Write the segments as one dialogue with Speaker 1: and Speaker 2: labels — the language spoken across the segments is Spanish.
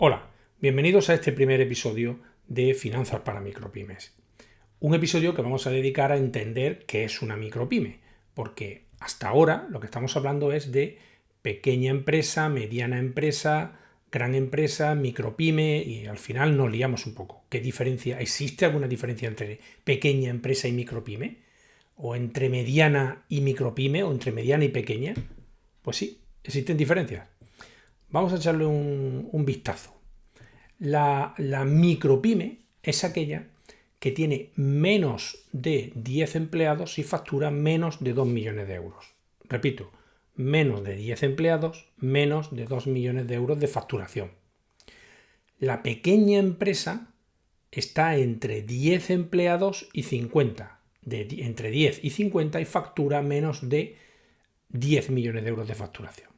Speaker 1: Hola, bienvenidos a este primer episodio de Finanzas para Micropymes. Un episodio que vamos a dedicar a entender qué es una micropyme, porque hasta ahora lo que estamos hablando es de pequeña empresa, mediana empresa, gran empresa, micropyme y al final nos liamos un poco. ¿Qué diferencia? ¿Existe alguna diferencia entre pequeña empresa y micropyme? ¿O entre mediana y micropyme? ¿O entre mediana y pequeña? Pues sí, existen diferencias. Vamos a echarle un vistazo. La micropyme es aquella que tiene menos de 10 empleados y factura menos de 2 millones de euros. Repito, menos de 10 empleados, menos de 2 millones de euros de facturación. La pequeña empresa está entre 10 empleados y 50. Entre 10 y 50 y factura menos de 10 millones de euros de facturación.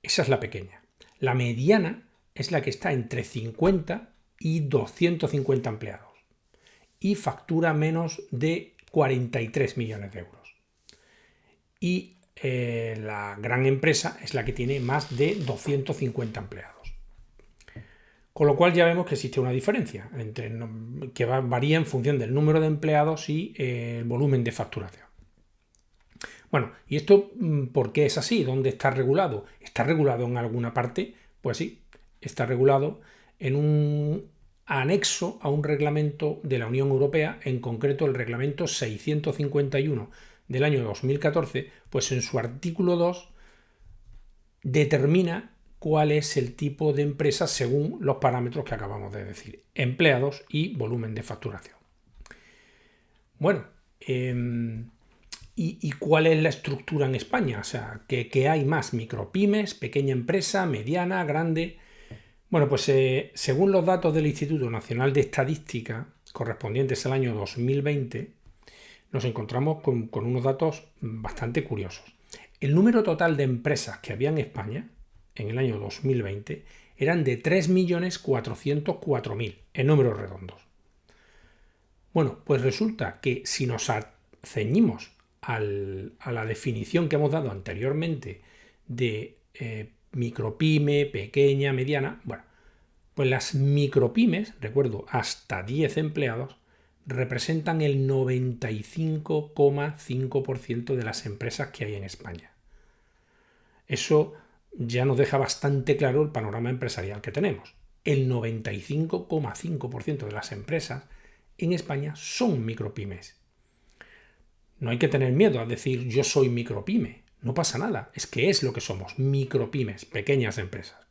Speaker 1: Esa es la pequeña. La mediana es la que está entre 50 y 250 empleados y factura menos de 43 millones de euros. Y la gran empresa es la que tiene más de 250 empleados. Con lo cual ya vemos que existe una diferencia que varía en función del número de empleados y el volumen de facturación. Bueno, ¿y esto por qué es así? ¿Dónde está regulado? ¿Está regulado en alguna parte? Pues sí, está regulado en un anexo a un reglamento de la Unión Europea, en concreto el reglamento 651 del año 2014, pues en su artículo 2 determina cuál es el tipo de empresa según los parámetros que acabamos de decir, empleados y volumen de facturación. Bueno, ¿y cuál es la estructura en España? O sea, ¿qué hay más? ¿Micropymes, pequeña empresa, mediana, grande? Bueno, pues según los datos del Instituto Nacional de Estadística correspondientes al año 2020, nos encontramos con unos datos bastante curiosos. El número total de empresas que había en España en el año 2020 eran de 3.404.000 en números redondos. Bueno, pues resulta que si nos ceñimos a la definición que hemos dado anteriormente de micropyme, pequeña, mediana, bueno, pues las micropymes, recuerdo, hasta 10 empleados, representan el 95,5% de las empresas que hay en España. Eso ya nos deja bastante claro el panorama empresarial que tenemos. El 95,5% de las empresas en España son micropymes. No hay que tener miedo a decir yo soy micropyme. No pasa nada. Es que es lo que somos, micropymes, pequeñas empresas.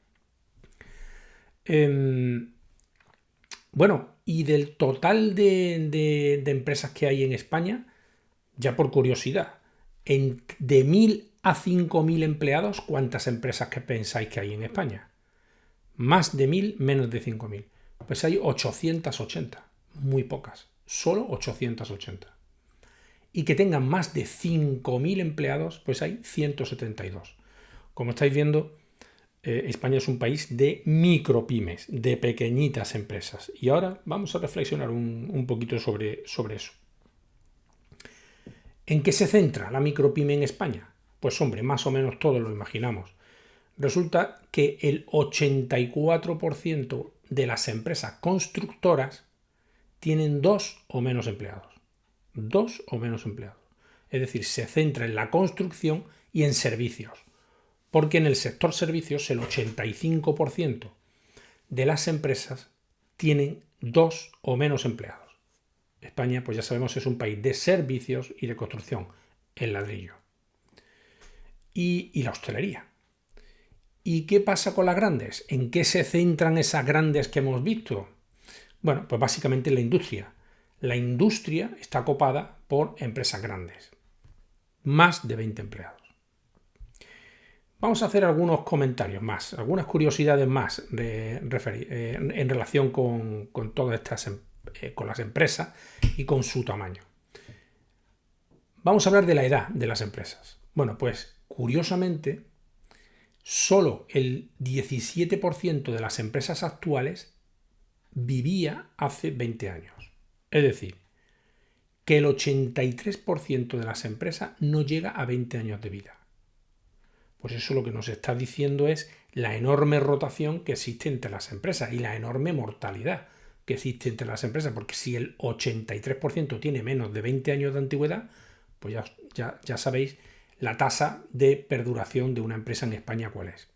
Speaker 1: Bueno, y del total de empresas que hay en España, ya por curiosidad, de 1.000 a 5.000 empleados, ¿cuántas empresas que pensáis que hay en España? Más de 1.000, menos de 5.000. Pues hay 880, muy pocas, solo 880. Y que tengan más de 5.000 empleados, pues hay 172. Como estáis viendo, España es un país de micropymes, de pequeñitas empresas. Y ahora vamos a reflexionar un poquito sobre eso. ¿En qué se centra la micropyme en España? Pues hombre, más o menos todos lo imaginamos. Resulta que el 84% de las empresas constructoras tienen 2 o menos empleados. 2 o menos empleados. Es decir, se centra en la construcción y en servicios. Porque en el sector servicios el 85% de las empresas tienen 2 o menos empleados. España, pues ya sabemos, es un país de servicios y de construcción, el ladrillo. Y la hostelería. ¿Y qué pasa con las grandes? ¿En qué se centran esas grandes que hemos visto? Bueno, pues básicamente en la industria. La industria está copada por empresas grandes. Más de 20 empleados. Vamos a hacer algunos comentarios más, algunas curiosidades más en relación con todas estas con las empresas y con su tamaño. Vamos a hablar de la edad de las empresas. Bueno, pues curiosamente, solo el 17% de las empresas actuales vivía hace 20 años. Es decir, que el 83% de las empresas no llega a 20 años de vida. Pues eso lo que nos está diciendo es la enorme rotación que existe entre las empresas y la enorme mortalidad que existe entre las empresas, porque si el 83% tiene menos de 20 años de antigüedad, pues ya sabéis la tasa de perduración de una empresa en España cuál es.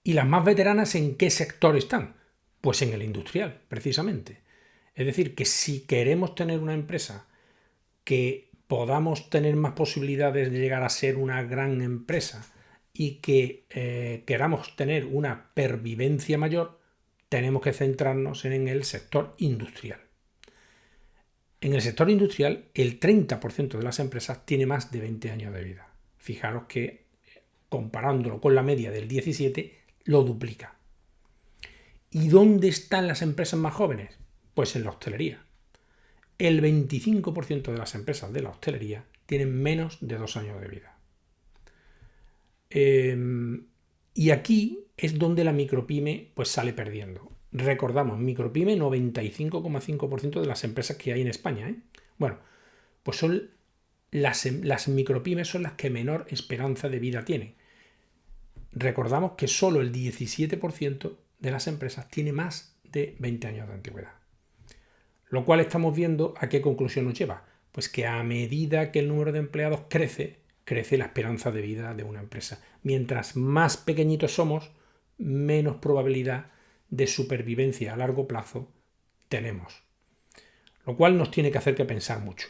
Speaker 1: ¿Y las más veteranas en qué sector están? Pues en el industrial, precisamente. Es decir, que si queremos tener una empresa que podamos tener más posibilidades de llegar a ser una gran empresa y que queramos tener una pervivencia mayor, tenemos que centrarnos en el sector industrial. En el sector industrial, el 30% de las empresas tiene más de 20 años de vida. Fijaros que, comparándolo con la media del 17, lo duplica. ¿Y dónde están las empresas más jóvenes? Pues en la hostelería. El 25% de las empresas de la hostelería tienen menos de 2 años de vida. Y aquí es donde la micropyme pues sale perdiendo. Recordamos, micropyme 95,5% de las empresas que hay en España. Bueno, pues son las micropymes son las que menor esperanza de vida tienen. Recordamos que solo el 17% de las empresas tiene más de 20 años de antigüedad. Lo cual estamos viendo a qué conclusión nos lleva. Pues que a medida que el número de empleados crece la esperanza de vida de una empresa. Mientras más pequeñitos somos, menos probabilidad de supervivencia a largo plazo tenemos. Lo cual nos tiene que hacer que pensar mucho.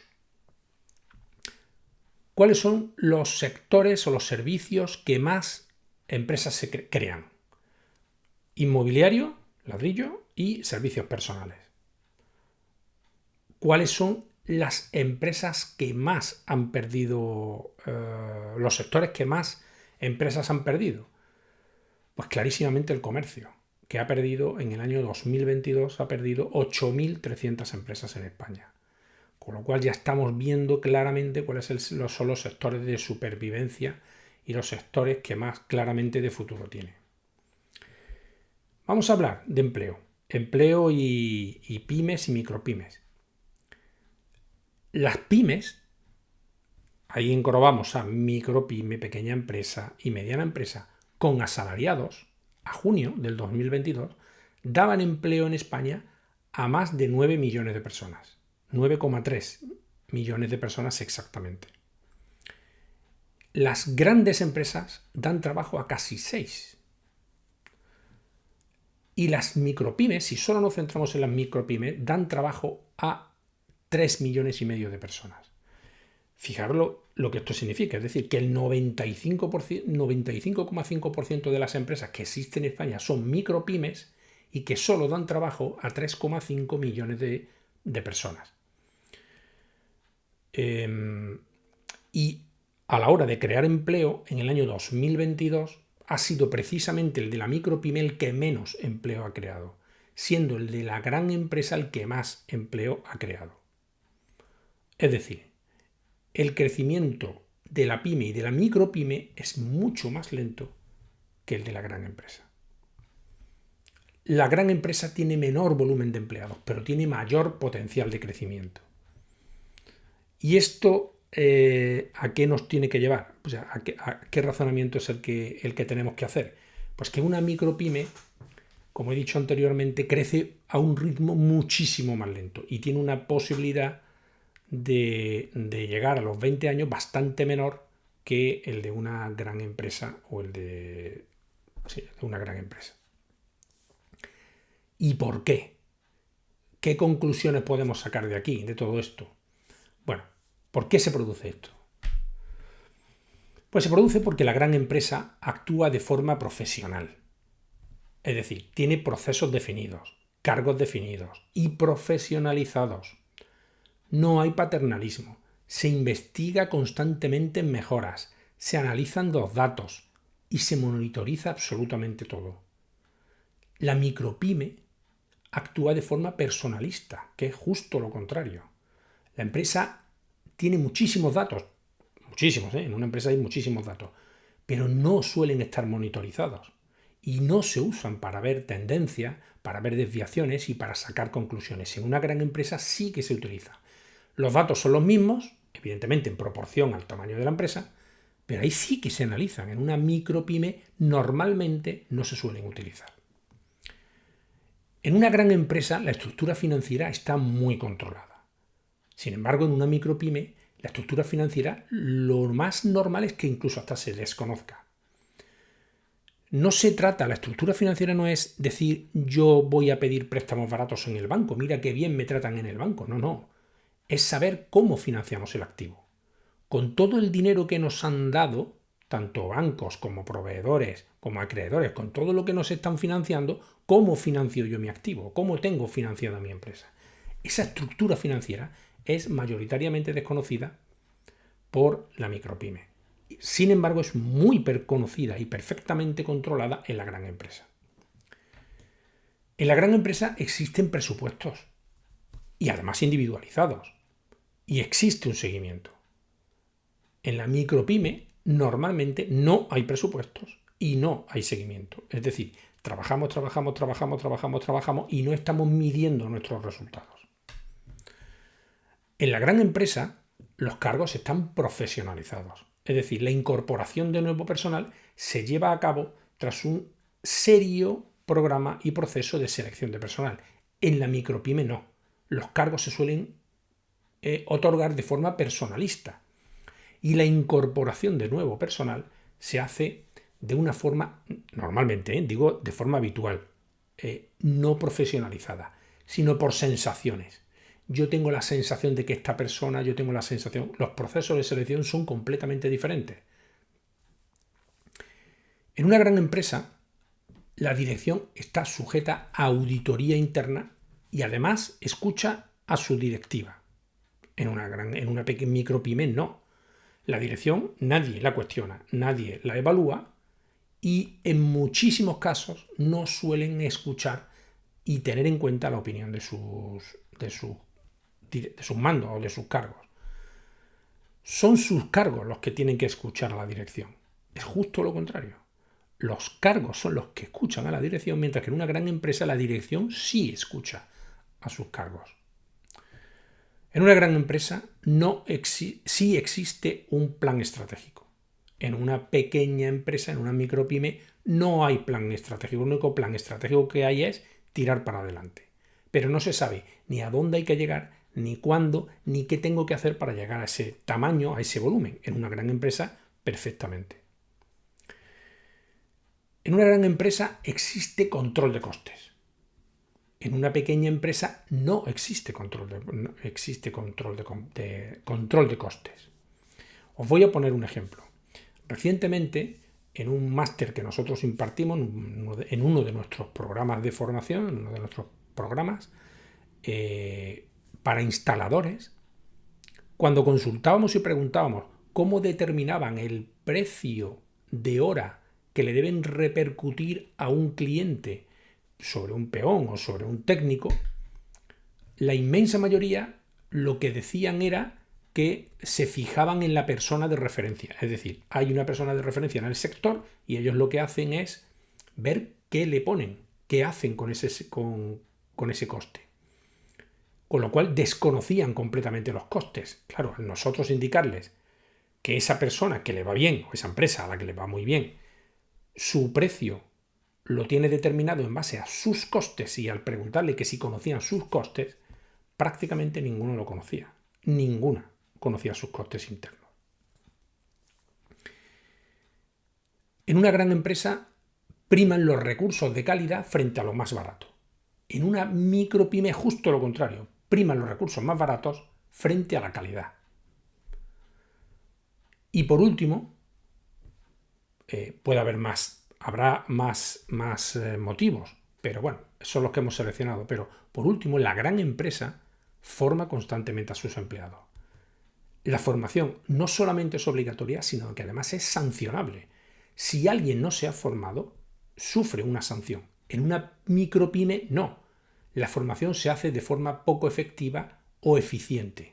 Speaker 1: ¿Cuáles son los sectores o los servicios que más empresas se crean? Inmobiliario, ladrillo y servicios personales. ¿Cuáles son las empresas que más han perdido, los sectores que más empresas han perdido? Pues clarísimamente el comercio, que ha perdido en el año 2022, ha perdido 8.300 empresas en España. Con lo cual ya estamos viendo claramente cuáles son los sectores de supervivencia y los sectores que más claramente de futuro tienen. Vamos a hablar de empleo y pymes y micropymes. Las pymes, ahí englobamos a micropyme, pequeña empresa y mediana empresa, con asalariados, a junio del 2022, daban empleo en España a más de 9 millones de personas. 9,3 millones de personas exactamente. Las grandes empresas dan trabajo a casi 6. Y las micropymes, si solo nos centramos en las micropymes, dan trabajo a 3,5 millones de personas. Fijaros lo que esto significa, es decir, que el 95,5% de las empresas que existen en España son micropymes y que solo dan trabajo a 3,5 millones de personas. Y a la hora de crear empleo, en el año 2022, ha sido precisamente el de la micropyme el que menos empleo ha creado, siendo el de la gran empresa el que más empleo ha creado. Es decir, el crecimiento de la pyme y de la micropyme es mucho más lento que el de la gran empresa. La gran empresa tiene menor volumen de empleados, pero tiene mayor potencial de crecimiento. ¿Y esto a qué nos tiene que llevar? O sea, ¿a qué razonamiento es el que tenemos que hacer? Pues que una micropyme, como he dicho anteriormente, crece a un ritmo muchísimo más lento y tiene una posibilidad de llegar a los 20 años bastante menor que el de una gran empresa o el de una gran empresa. ¿Y por qué? ¿Qué conclusiones podemos sacar de aquí, de todo esto? Bueno, ¿por qué se produce esto? Pues se produce porque la gran empresa actúa de forma profesional. Es decir, tiene procesos definidos, cargos definidos y profesionalizados. No hay paternalismo. Se investiga constantemente en mejoras, se analizan los datos y se monitoriza absolutamente todo. La micropyme actúa de forma personalista, que es justo lo contrario. La empresa tiene muchísimos datos, muchísimos, en una empresa hay muchísimos datos, pero no suelen estar monitorizados y no se usan para ver tendencias, para ver desviaciones y para sacar conclusiones. En una gran empresa sí que se utiliza. Los datos son los mismos, evidentemente en proporción al tamaño de la empresa, pero ahí sí que se analizan. En una micropyme normalmente no se suelen utilizar. En una gran empresa la estructura financiera está muy controlada. Sin embargo, en una micropyme la estructura financiera lo más normal es que incluso hasta se desconozca. No se trata, la estructura financiera no es decir yo voy a pedir préstamos baratos en el banco, mira qué bien me tratan en el banco, no. Es saber cómo financiamos el activo. Con todo el dinero que nos han dado, tanto bancos como proveedores, como acreedores, con todo lo que nos están financiando, ¿cómo financio yo mi activo? ¿Cómo tengo financiada mi empresa? Esa estructura financiera es mayoritariamente desconocida por la micropyme. Sin embargo, es muy conocida y perfectamente controlada en la gran empresa. En la gran empresa existen presupuestos y además individualizados y existe un seguimiento. En la micropyme normalmente no hay presupuestos y no hay seguimiento. Es decir, trabajamos y no estamos midiendo nuestros resultados. En la gran empresa los cargos están profesionalizados. Es decir, la incorporación de nuevo personal se lleva a cabo tras un serio programa y proceso de selección de personal. En la micropyme no. Los cargos se suelen otorgar de forma personalista y la incorporación de nuevo personal se hace de una forma, normalmente, digo de forma habitual, no profesionalizada, sino por sensaciones. Yo tengo la sensación de que esta persona, yo tengo la sensación, los procesos de selección son completamente diferentes. En una gran empresa, la dirección está sujeta a auditoría interna y además escucha a su directiva. En una pequeña micropyme no. La dirección nadie la cuestiona, nadie la evalúa y en muchísimos casos no suelen escuchar y tener en cuenta la opinión de sus mandos o de sus cargos. Son sus cargos los que tienen que escuchar a la dirección. Es justo lo contrario. Los cargos son los que escuchan a la dirección, mientras que en una gran empresa la dirección sí escucha a sus cargos. En una gran empresa sí existe un plan estratégico. En una pequeña empresa, en una micropyme, no hay plan estratégico. El único plan estratégico que hay es tirar para adelante. Pero no se sabe ni a dónde hay que llegar, ni cuándo, ni qué tengo que hacer para llegar a ese tamaño, a ese volumen. En una gran empresa, perfectamente. En una gran empresa existe control de costes. En una pequeña empresa no existe control de costes. Os voy a poner un ejemplo. Recientemente, en un máster que nosotros impartimos, en uno de nuestros programas de formación, en uno de nuestros programas para instaladores, cuando consultábamos y preguntábamos cómo determinaban el precio de hora que le deben repercutir a un cliente sobre un peón o sobre un técnico, la inmensa mayoría lo que decían era que se fijaban en la persona de referencia. Es decir, hay una persona de referencia en el sector y ellos lo que hacen es ver qué le ponen, qué hacen con ese coste. Con lo cual desconocían completamente los costes. Claro, al nosotros indicarles que esa persona que le va bien, o esa empresa a la que le va muy bien, su precio lo tiene determinado en base a sus costes, y al preguntarle que si conocían sus costes, prácticamente ninguno lo conocía. Ninguna conocía sus costes internos. En una gran empresa priman los recursos de calidad frente a lo más barato. En una micropyme justo lo contrario, priman los recursos más baratos frente a la calidad. Y por último, habrá más motivos, pero bueno, son los que hemos seleccionado. Pero por último, la gran empresa forma constantemente a sus empleados. La formación no solamente es obligatoria, sino que además es sancionable. Si alguien no se ha formado, sufre una sanción. En una micropyme no. La formación se hace de forma poco efectiva o eficiente.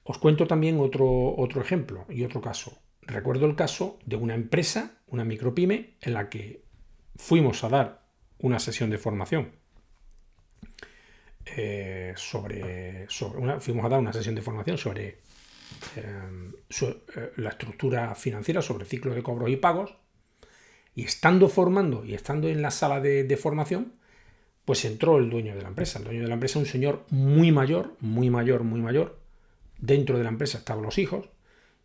Speaker 1: Os cuento también otro ejemplo y otro caso. Recuerdo el caso de una empresa, una micropyme, en la que fuimos a dar una sesión de formación fuimos a dar una sesión de formación sobre la estructura financiera sobre ciclo de cobros y pagos, y estando formando y estando en la sala de formación, pues entró el dueño de la empresa. El dueño de la empresa, un señor muy mayor, muy mayor, muy mayor. Dentro de la empresa estaban los hijos,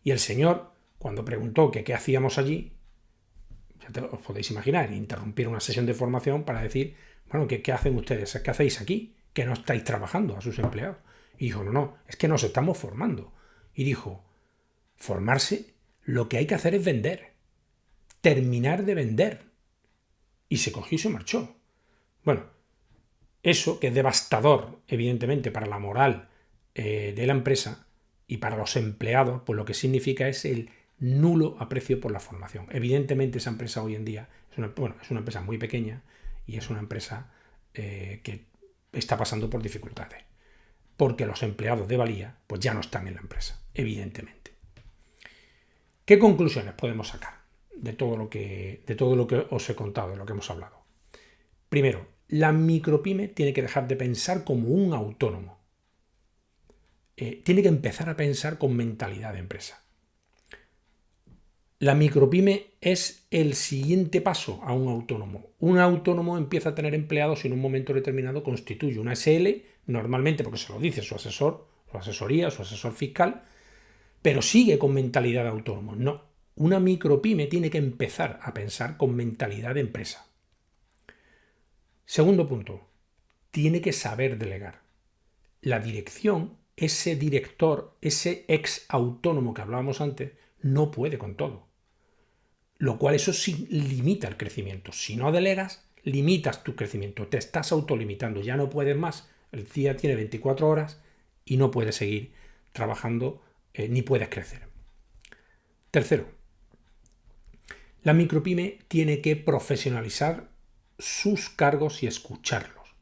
Speaker 1: y el señor, cuando preguntó que qué hacíamos allí, os podéis imaginar, interrumpir una sesión de formación para decir, bueno, ¿qué hacen ustedes? ¿Qué hacéis aquí? Que no estáis trabajando a sus empleados. Y dijo, no, es que nos estamos formando. Y dijo, formarse, lo que hay que hacer es vender, terminar de vender. Y se cogió y se marchó. Bueno, eso, que es devastador, evidentemente, para la moral de la empresa y para los empleados, pues lo que significa es el nulo aprecio por la formación. Evidentemente, esa empresa hoy en día es una empresa muy pequeña y es una empresa que está pasando por dificultades, porque los empleados de valía pues ya no están en la empresa, evidentemente. ¿Qué conclusiones podemos sacar de todo lo que os he contado, de lo que hemos hablado? Primero, la micropyme tiene que dejar de pensar como un autónomo. Tiene que empezar a pensar con mentalidad de empresa. La micropyme es el siguiente paso a un autónomo. Un autónomo empieza a tener empleados y en un momento determinado constituye una SL, normalmente porque se lo dice su asesor, su asesoría, su asesor fiscal, pero sigue con mentalidad de autónomo. No, una micropyme tiene que empezar a pensar con mentalidad de empresa. Segundo punto, tiene que saber delegar. La dirección, ese director, ese ex autónomo que hablábamos antes, no puede con todo. Lo cual eso sí limita el crecimiento. Si no delegas, limitas tu crecimiento, te estás autolimitando, ya no puedes más. El día tiene 24 horas y no puedes seguir trabajando ni puedes crecer. Tercero, la micropyme tiene que profesionalizar sus cargos y escucharlos.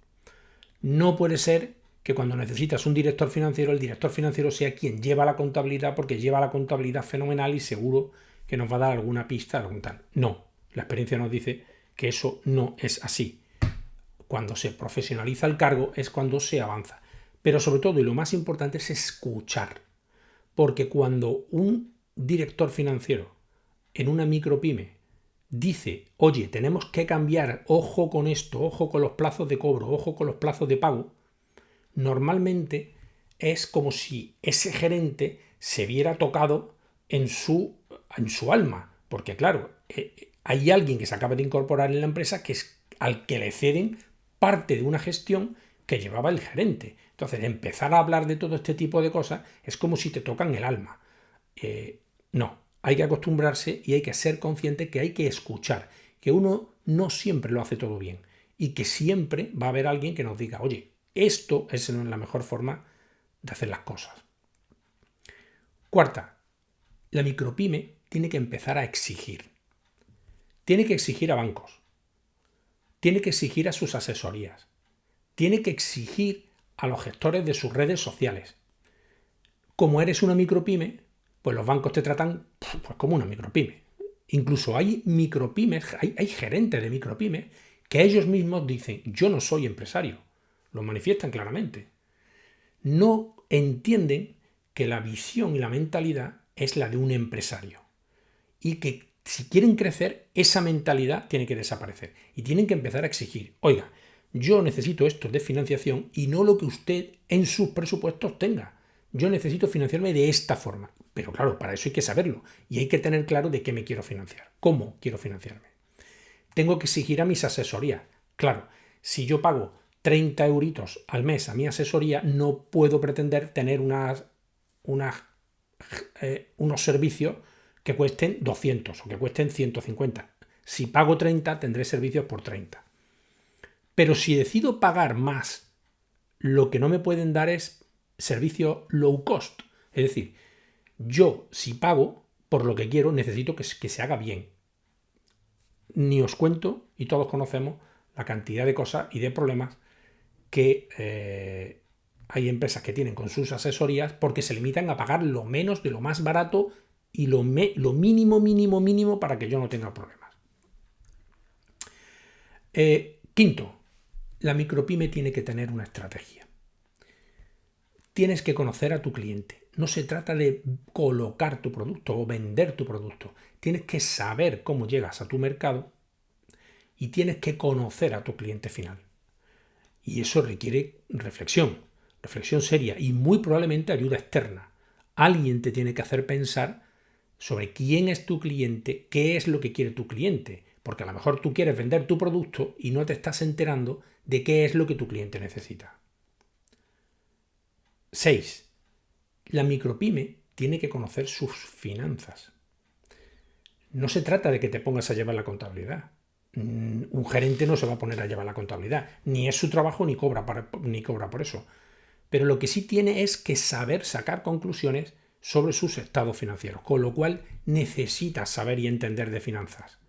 Speaker 1: No puede ser que cuando necesitas un director financiero, el director financiero sea quien lleva la contabilidad porque lleva la contabilidad fenomenal y seguro que nos va a dar alguna pista, algún tal. No, la experiencia nos dice que eso no es así. Cuando se profesionaliza el cargo es cuando se avanza. Pero sobre todo, y lo más importante, es escuchar. Porque cuando un director financiero en una micropyme dice, oye, tenemos que cambiar, ojo con esto, ojo con los plazos de cobro, ojo con los plazos de pago, normalmente es como si ese gerente se viera tocado en su alma, porque claro, hay alguien que se acaba de incorporar en la empresa que es al que le ceden parte de una gestión que llevaba el gerente. Entonces, empezar a hablar de todo este tipo de cosas es como si te tocan el alma. No, hay que acostumbrarse y hay que ser consciente que hay que escuchar, que uno no siempre lo hace todo bien y que siempre va a haber alguien que nos diga, oye, esto es la mejor forma de hacer las cosas. Cuarta, la micropyme tiene que empezar a exigir. Tiene que exigir a bancos. Tiene que exigir a sus asesorías. Tiene que exigir a los gestores de sus redes sociales. Como eres una micropyme, pues los bancos te tratan pues, como una micropyme. Incluso hay micropymes, hay gerentes de micropymes que ellos mismos dicen, yo no soy empresario. Lo manifiestan claramente. No entienden que la visión y la mentalidad es la de un empresario. Y que si quieren crecer, esa mentalidad tiene que desaparecer. Y tienen que empezar a exigir, oiga, yo necesito esto de financiación y no lo que usted en sus presupuestos tenga. Yo necesito financiarme de esta forma. Pero claro, para eso hay que saberlo. Y hay que tener claro de qué me quiero financiar. ¿Cómo quiero financiarme? Tengo que exigir a mis asesorías. Claro, si yo pago 30 euritos al mes a mi asesoría, no puedo pretender tener unos servicios que cuesten 200 o que cuesten 150. Si pago 30, tendré servicios por 30. Pero si decido pagar más, lo que no me pueden dar es servicio low cost. Es decir, yo si pago por lo que quiero, necesito que se haga bien. Ni os cuento, y todos conocemos, la cantidad de cosas y de problemas que hay empresas que tienen con sus asesorías porque se limitan a pagar lo menos de lo más barato y lo mínimo para que yo no tenga problemas. Quinto, la micropyme tiene que tener una estrategia. tienes que conocer a tu cliente. No se trata de colocar tu producto o vender tu producto. Tienes que saber cómo llegas a tu mercado y tienes que conocer a tu cliente final. Y eso requiere reflexión seria y muy probablemente ayuda externa. Alguien te tiene que hacer pensar sobre quién es tu cliente, qué es lo que quiere tu cliente, porque a lo mejor tú quieres vender tu producto y no te estás enterando de qué es lo que tu cliente necesita. 6. La micropyme tiene que conocer sus finanzas. No se trata de que te pongas a llevar la contabilidad. Un gerente no se va a poner a llevar la contabilidad, ni es su trabajo ni cobra por eso. Pero lo que sí tiene es que saber sacar conclusiones sobre sus estados financieros, con lo cual necesitas saber y entender de finanzas.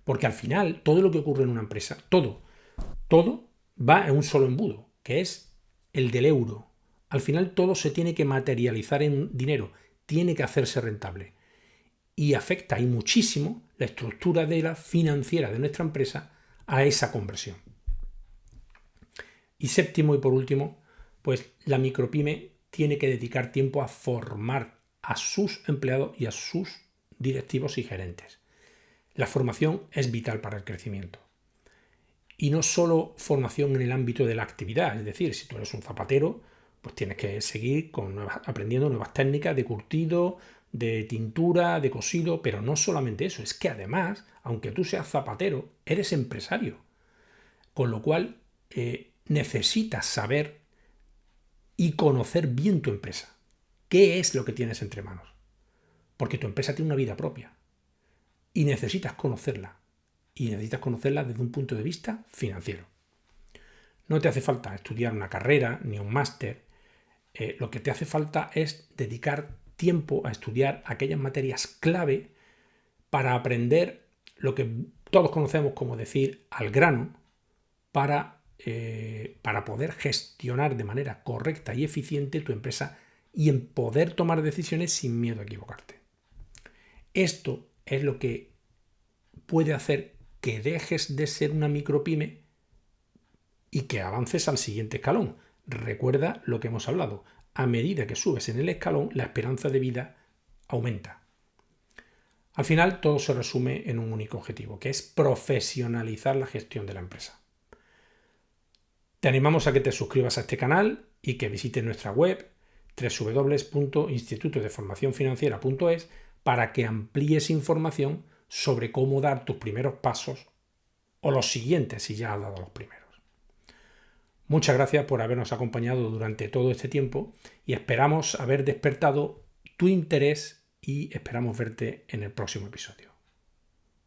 Speaker 1: Porque al final, todo lo que ocurre en una empresa, todo va en un solo embudo, que es el del euro. Al final todo se tiene que materializar en dinero, tiene que hacerse rentable. Y afecta y muchísimo la estructura de la financiera de nuestra empresa a esa conversión. Y séptimo y por último, pues la micropyme tiene que dedicar tiempo a formar a sus empleados y a sus directivos y gerentes. La formación es vital para el crecimiento. Y no solo formación en el ámbito de la actividad, es decir, si tú eres un zapatero, pues tienes que seguir aprendiendo nuevas técnicas de curtido, de tintura, de cosido, pero no solamente eso, es que además, aunque tú seas zapatero, eres empresario. Con lo cual, necesitas saber y conocer bien tu empresa. ¿Qué es lo que tienes entre manos? Porque tu empresa tiene una vida propia y necesitas conocerla. Y necesitas conocerla desde un punto de vista financiero. No te hace falta estudiar una carrera ni un máster. Lo que te hace falta es dedicar tiempo a estudiar aquellas materias clave para aprender lo que todos conocemos como decir al grano para poder gestionar de manera correcta y eficiente tu empresa y en poder tomar decisiones sin miedo a equivocarte. Esto es lo que puede hacer que dejes de ser una micropyme y que avances al siguiente escalón. Recuerda lo que hemos hablado. A medida que subes en el escalón, la esperanza de vida aumenta. Al final, todo se resume en un único objetivo, que es profesionalizar la gestión de la empresa. Te animamos a que te suscribas a este canal y que visites nuestra web www.institutodeformacionfinanciera.es para que amplíes información sobre cómo dar tus primeros pasos o los siguientes si ya has dado los primeros. Muchas gracias por habernos acompañado durante todo este tiempo y esperamos haber despertado tu interés y esperamos verte en el próximo episodio.